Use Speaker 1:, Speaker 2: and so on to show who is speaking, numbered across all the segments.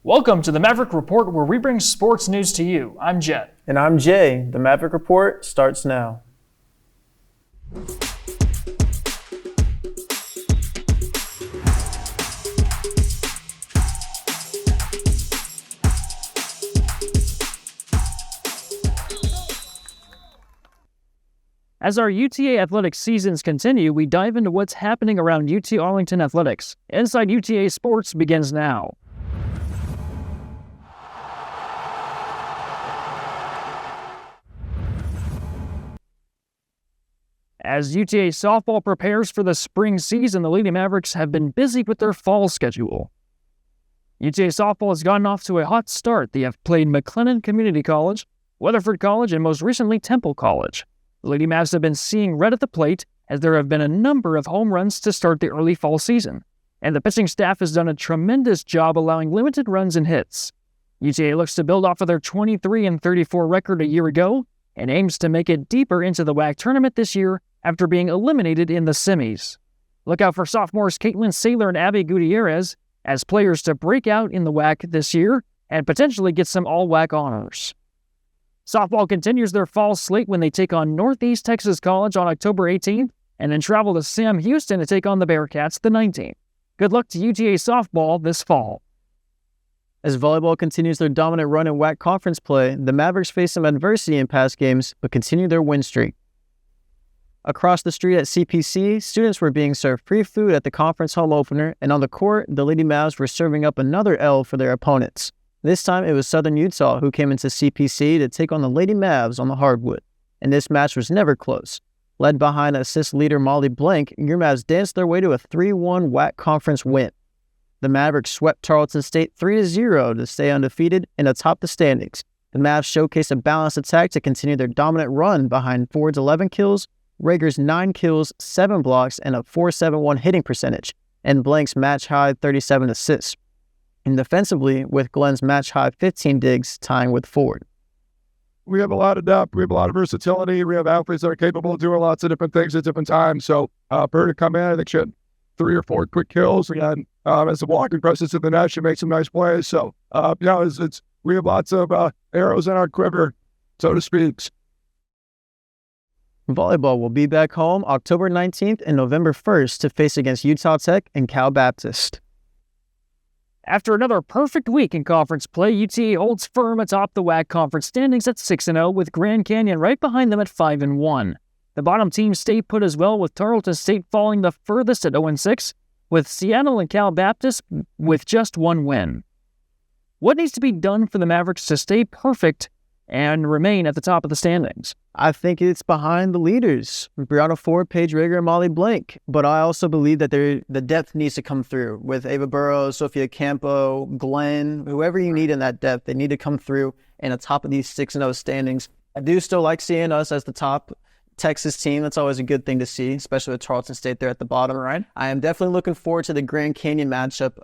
Speaker 1: Welcome to the Maverick Report, where we bring sports news to you. I'm Jet.
Speaker 2: And I'm Jay. The Maverick Report starts now.
Speaker 1: As our UTA athletics seasons continue, we dive into what's happening around UT Arlington athletics. Inside UTA Sports begins now. As UTA softball prepares for the spring season, the Lady Mavericks have been busy with their fall schedule. UTA softball has gotten off to a hot start. They have played McLennan Community College, Weatherford College, and most recently Temple College. The Lady Mavs have been seeing red at the plate as there have been a number of home runs to start the early fall season, and the pitching staff has done a tremendous job allowing limited runs and hits. UTA looks to build off of their 23-34 record a year ago and aims to make it deeper into the WAC tournament this year after being eliminated in the semis. Look out for sophomores Caitlin Saylor and Abby Gutierrez as players to break out in the WAC this year and potentially get some all-WAC honors. Softball continues their fall slate when they take on Northeast Texas College on October 18th and then travel to Sam Houston to take on the Bearcats the 19th. Good luck to UTA softball this fall.
Speaker 2: As volleyball continues their dominant run in WAC conference play, the Mavericks face some adversity in past games but continue their win streak. Across the street at CPC, students were being served free food at the conference home opener, and on the court, the Lady Mavs were serving up another L for their opponents. This time, it was Southern Utah who came into CPC to take on the Lady Mavs on the hardwood, and this match was never close. Led behind assist leader Molly Blank, your Mavs danced their way to a 3-1 WAC conference win. The Mavericks swept Tarleton State 3-0 to stay undefeated and atop the standings. The Mavs showcased a balanced attack to continue their dominant run behind Ford's 11 kills, Rager's 9 kills, 7 blocks, and a .471 hitting percentage, and Blank's match-high 37 assists. And defensively, with Glenn's match-high 15 digs tying with Ford.
Speaker 3: We have a lot of depth. We have a lot of versatility. We have athletes that are capable of doing lots of different things at different times. So for her to come in, I think she had 3 or 4 quick kills. And as a walking presence in the net, she made some nice plays. So, we have lots of arrows in our quiver, so to speak.
Speaker 2: Volleyball will be back home October 19th and November 1st to face against Utah Tech and Cal Baptist.
Speaker 1: After another perfect week in conference play, UTA holds firm atop the WAC conference standings at 6-0, with Grand Canyon right behind them at 5-1. The bottom teams stay put as well, with Tarleton State falling the furthest at 0-6, with Seattle and Cal Baptist with just 1 win. What needs to be done for the Mavericks to stay perfect and remain at the top of the standings?
Speaker 2: I think it's behind the leaders, Brianna Ford, Paige Rager, and Molly Blank. But I also believe that the depth needs to come through with Ava Burrows, Sophia Campo, Glenn, whoever you need in that depth. They need to come through and atop of these 6-0 standings. I do still like seeing us as the top Texas team. That's always a good thing to see, especially with Tarleton State there at the bottom. Right. I am definitely looking forward to the Grand Canyon matchup.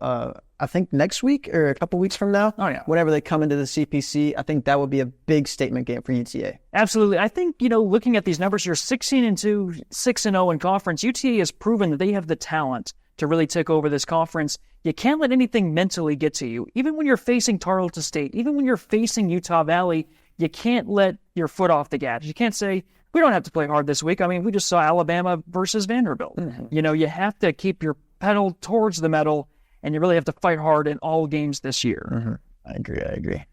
Speaker 2: I think next week or a couple weeks from now.
Speaker 1: Oh, yeah.
Speaker 2: Whenever they come into the CPC, I think that would be a big statement game for UTA.
Speaker 1: Absolutely. I think, looking at these numbers, you're 16-2, 6-0 in conference. UTA has proven that they have the talent to really take over this conference. You can't let anything mentally get to you. Even when you're facing Tarleton State, even when you're facing Utah Valley, you can't let your foot off the gas. You can't say, we don't have to play hard this week. I mean, we just saw Alabama versus Vanderbilt. Mm-hmm. You have to keep your pedal towards the metal, and you really have to fight hard in all games this year.
Speaker 2: Mm-hmm. I agree.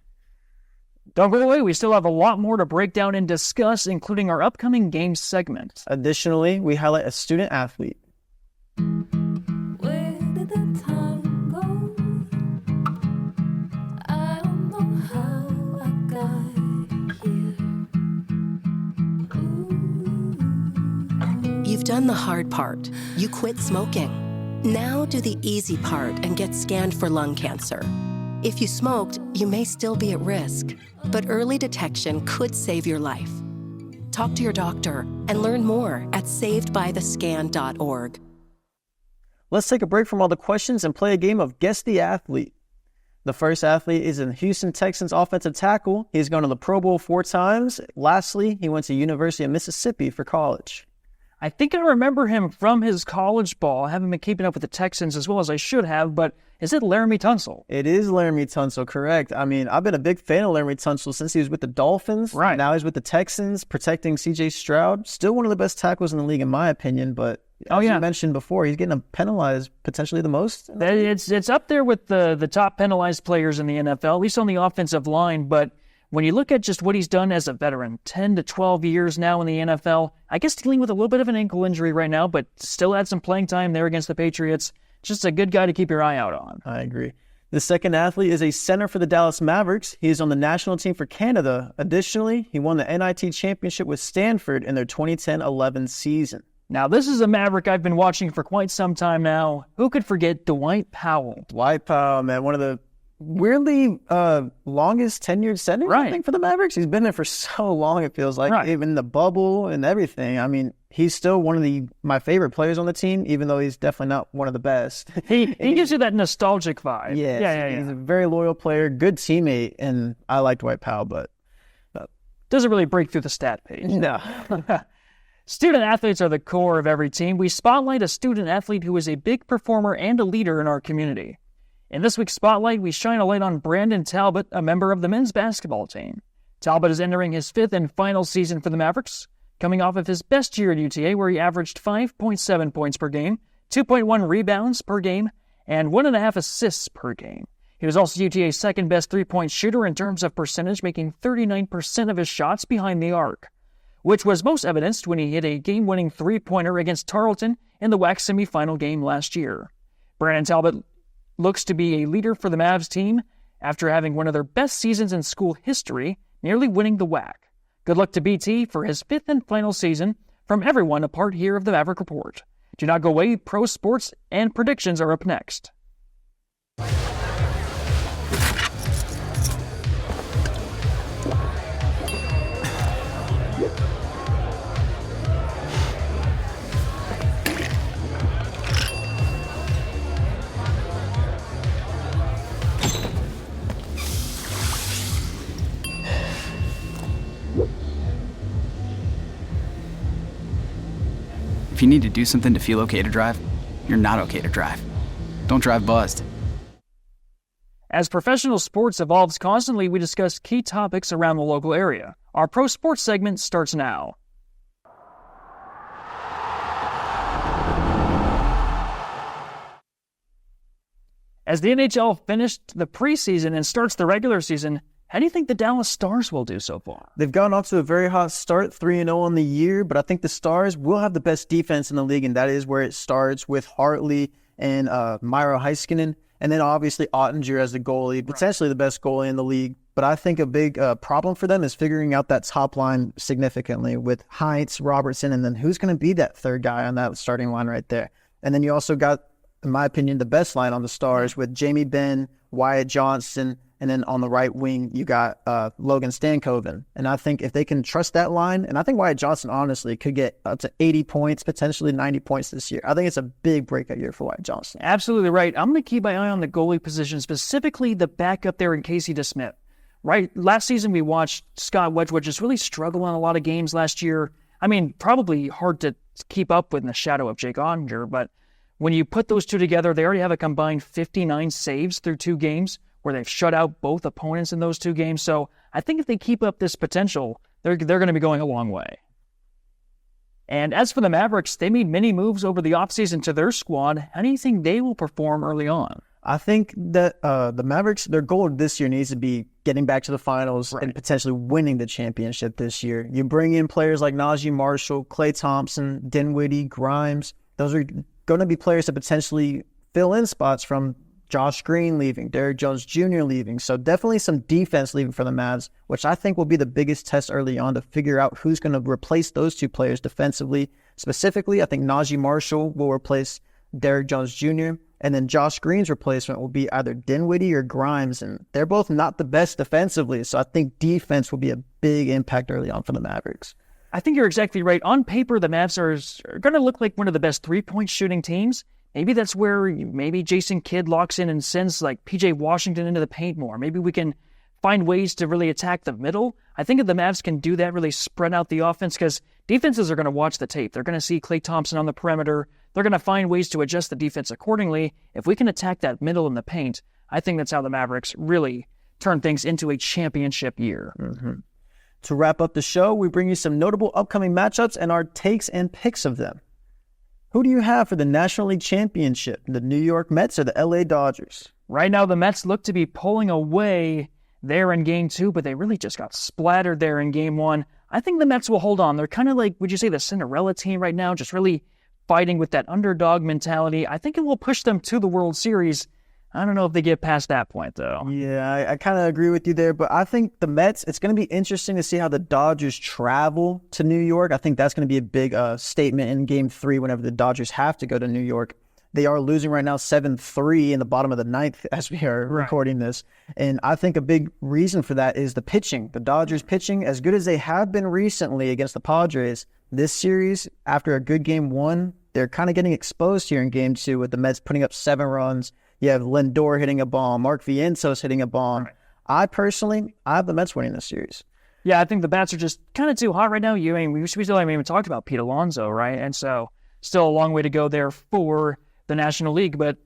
Speaker 1: Don't go away. We still have a lot more to break down and discuss, including our upcoming game segment.
Speaker 2: Additionally, we highlight a student athlete.
Speaker 4: Where did the time go? I don't know how I got here.
Speaker 5: You've done the hard part. You quit smoking. Now do the easy part and get scanned for lung cancer. If you smoked, you may still be at risk, but early detection could save your life. Talk to your doctor and learn more at savedbythescan.org.
Speaker 2: Let's take a break from all the questions and play a game of Guess the Athlete. The first athlete is a Houston Texans offensive tackle. He's gone to the Pro Bowl 4 times. Lastly, he went to University of Mississippi for college.
Speaker 1: I think I remember him from his college ball. I haven't been keeping up with the Texans as well as I should have, but is it Laramie Tunsil?
Speaker 2: It is Laramie Tunsil, correct. I mean, I've been a big fan of Laramie Tunsil since he was with the Dolphins.
Speaker 1: Right.
Speaker 2: Now he's with the Texans, protecting C.J. Stroud. Still one of the best tackles in the league, in my opinion, but as you mentioned before, he's getting penalized potentially the most.
Speaker 1: It's up there with the top penalized players in the NFL, at least on the offensive line, but when you look at just what he's done as a veteran, 10 to 12 years now in the NFL, I guess dealing with a little bit of an ankle injury right now, but still had some playing time there against the Patriots. Just a good guy to keep your eye out on.
Speaker 2: I agree. The second athlete is a center for the Dallas Mavericks. He is on the national team for Canada. Additionally, he won the NIT championship with Stanford in their 2010-11 season.
Speaker 1: Now, this is a Maverick I've been watching for quite some time now. Who could forget Dwight Powell?
Speaker 2: Dwight Powell, man, one of the weirdly longest tenured centers, I think, for the Mavericks. He's been there for so long, it feels like, even the bubble and everything. I mean, he's still one of my favorite players on the team, even though he's definitely not one of the best.
Speaker 1: He gives you that nostalgic vibe.
Speaker 2: Yeah. He's a very loyal player, good teammate, and I like Dwight Powell, but
Speaker 1: doesn't really break through the stat page.
Speaker 2: No.
Speaker 1: Student athletes are the core of every team. We spotlight a student athlete who is a big performer and a leader in our community. In this week's Spotlight, we shine a light on Brandon Talbot, a member of the men's basketball team. Talbot is entering his 5th and final season for the Mavericks, coming off of his best year at UTA, where he averaged 5.7 points per game, 2.1 rebounds per game, and 1.5 assists per game. He was also UTA's second-best three-point shooter in terms of percentage, making 39% of his shots behind the arc, which was most evidenced when he hit a game-winning three-pointer against Tarleton in the WAC semifinal game last year. Brandon Talbot looks to be a leader for the Mavs team after having one of their best seasons in school history, nearly winning the WAC. Good luck to BT for his 5th and final season. From everyone a part here of the Maverick Report. Do not go away, pro sports and predictions are up next.
Speaker 6: If you need to do something to feel okay to drive, you're not okay to drive. Don't drive buzzed.
Speaker 1: As professional sports evolves constantly, we discuss key topics around the local area. Our pro sports segment starts now. As the NHL finished the preseason and starts the regular season, how do you think the Dallas Stars will do so far?
Speaker 2: They've gotten off to a very hot start, 3-0 on the year, but I think the Stars will have the best defense in the league, and that is where it starts with Hartley and Miro Heiskanen, and then obviously Ottinger as the goalie, potentially the best goalie in the league. But I think a big problem for them is figuring out that top line significantly with Heinz, Robertson, and then who's going to be that third guy on that starting line right there. And then you also got, in my opinion, the best line on the Stars with Jamie Benn, Wyatt Johnson, and then on the right wing, you got Logan Stankoven. And I think if they can trust that line, and I think Wyatt Johnson, honestly, could get up to 80 points, potentially 90 points this year. I think it's a big breakout year for Wyatt Johnson.
Speaker 1: Absolutely right. I'm going to keep my eye on the goalie position, specifically the backup there in Casey DeSmith. Right, last season we watched Scott Wedgwood just really struggle in a lot of games last year. I mean, probably hard to keep up with in the shadow of Jake Ottinger, but when you put those two together, they already have a combined 59 saves through 2 games, where they've shut out both opponents in those 2 games. So I think if they keep up this potential, they're going to be going a long way. And as for the Mavericks, they made many moves over the offseason to their squad. How do you think they will perform early on?
Speaker 2: I think that the Mavericks, their goal this year needs to be getting back to the finals and potentially winning the championship this year. You bring in players like Najee Marshall, Klay Thompson, Dinwiddie, Grimes. Those are going to be players to potentially fill in spots from Josh Green leaving, Derrick Jones Jr. leaving. So definitely some defense leaving for the Mavs, which I think will be the biggest test early on to figure out who's going to replace those 2 players defensively. Specifically, I think Najee Marshall will replace Derrick Jones Jr., and then Josh Green's replacement will be either Dinwiddie or Grimes, and they're both not the best defensively, so I think defense will be a big impact early on for the Mavericks.
Speaker 1: I think you're exactly right. On paper, the Mavs are going to look like one of the best three-point shooting teams. Maybe that's where maybe Jason Kidd locks in and sends like PJ Washington into the paint more. Maybe we can find ways to really attack the middle. I think if the Mavs can do that, really spread out the offense, because defenses are going to watch the tape. They're going to see Klay Thompson on the perimeter. They're going to find ways to adjust the defense accordingly. If we can attack that middle in the paint, I think that's how the Mavericks really turn things into a championship year.
Speaker 2: To wrap up the show, we bring you some notable upcoming matchups and our takes and picks of them. Who do you have for the National League Championship, the New York Mets or the LA Dodgers?
Speaker 1: Right now, the Mets look to be pulling away there in Game 2, but they really just got splattered there in Game 1. I think the Mets will hold on. They're kind of like, would you say, the Cinderella team right now, just really fighting with that underdog mentality. I think it will push them to the World Series. I don't know if they get past that point, though.
Speaker 2: Yeah, I kind of agree with you there, but I think the Mets, it's going to be interesting to see how the Dodgers travel to New York. I think that's going to be a big statement in Game 3 whenever the Dodgers have to go to New York. They are losing right now 7-3 in the bottom of the ninth as we are recording this. And I think a big reason for that is the pitching. The Dodgers pitching, as good as they have been recently against the Padres, this series, after a good Game 1, they're kind of getting exposed here in Game 2 with the Mets putting up 7 runs. You have Lindor hitting a bomb, Mark Vientos hitting a bomb. I have the Mets winning this series.
Speaker 1: Yeah, I think the bats are just kind of too hot right now. We still haven't even talked about Pete Alonso, right? And so still a long way to go there for the National League. But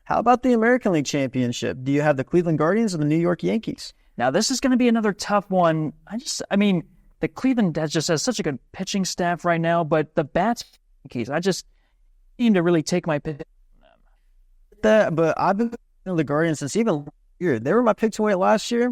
Speaker 2: how about the American League Championship? Do you have the Cleveland Guardians or the New York Yankees?
Speaker 1: Now, this is going to be another tough one. The Cleveland just has such a good pitching staff right now, but the bats, Yankees, I just need to really take my pick.
Speaker 2: But I've been the Guardians since even last year. They were my pick to win last year.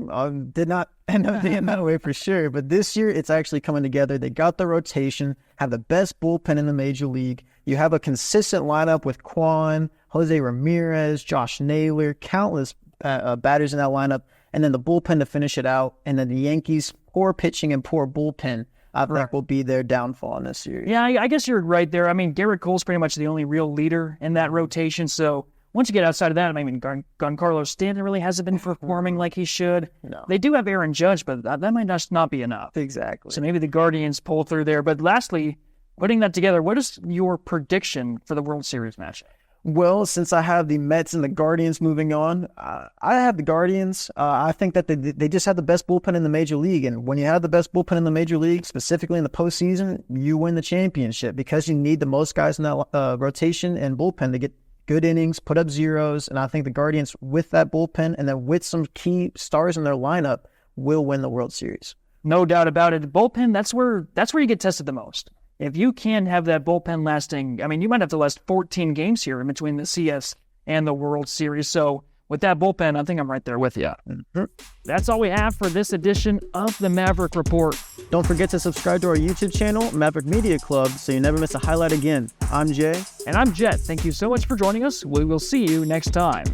Speaker 2: Did not end up being that way for sure. But this year, it's actually coming together. They got the rotation, have the best bullpen in the major league. You have a consistent lineup with Quan, Jose Ramirez, Josh Naylor, countless batters in that lineup, and then the bullpen to finish it out. And then the Yankees, poor pitching and poor bullpen, I think will be their downfall in this series.
Speaker 1: Yeah, I guess you're right there. I mean, Garrett Cole's pretty much the only real leader in that rotation, so once you get outside of that, I mean, Giancarlo Stanton really hasn't been performing like he should.
Speaker 2: No.
Speaker 1: They do have Aaron Judge, but that might just not be enough.
Speaker 2: Exactly.
Speaker 1: So maybe the Guardians pull through there. But lastly, putting that together, what is your prediction for the World Series match?
Speaker 2: Well, since I have the Mets and the Guardians moving on, I have the Guardians. I think that they just have the best bullpen in the major league. And when you have the best bullpen in the major league, specifically in the postseason, you win the championship because you need the most guys in that rotation and bullpen to get good innings, put up zeros, and I think the Guardians, with that bullpen and then with some key stars in their lineup, will win the World Series.
Speaker 1: No doubt about it. Bullpen, that's where you get tested the most. If you can have that bullpen lasting, I mean, you might have to last 14 games here in between the CS and the World Series. So with that bullpen, I think I'm right there with you. That's all we have for this edition of the Maverick Report.
Speaker 2: Don't forget to subscribe to our YouTube channel, Maverick Media Club, so you never miss a highlight again. I'm Jay.
Speaker 1: And I'm Jet. Thank you so much for joining us. We will see you next time.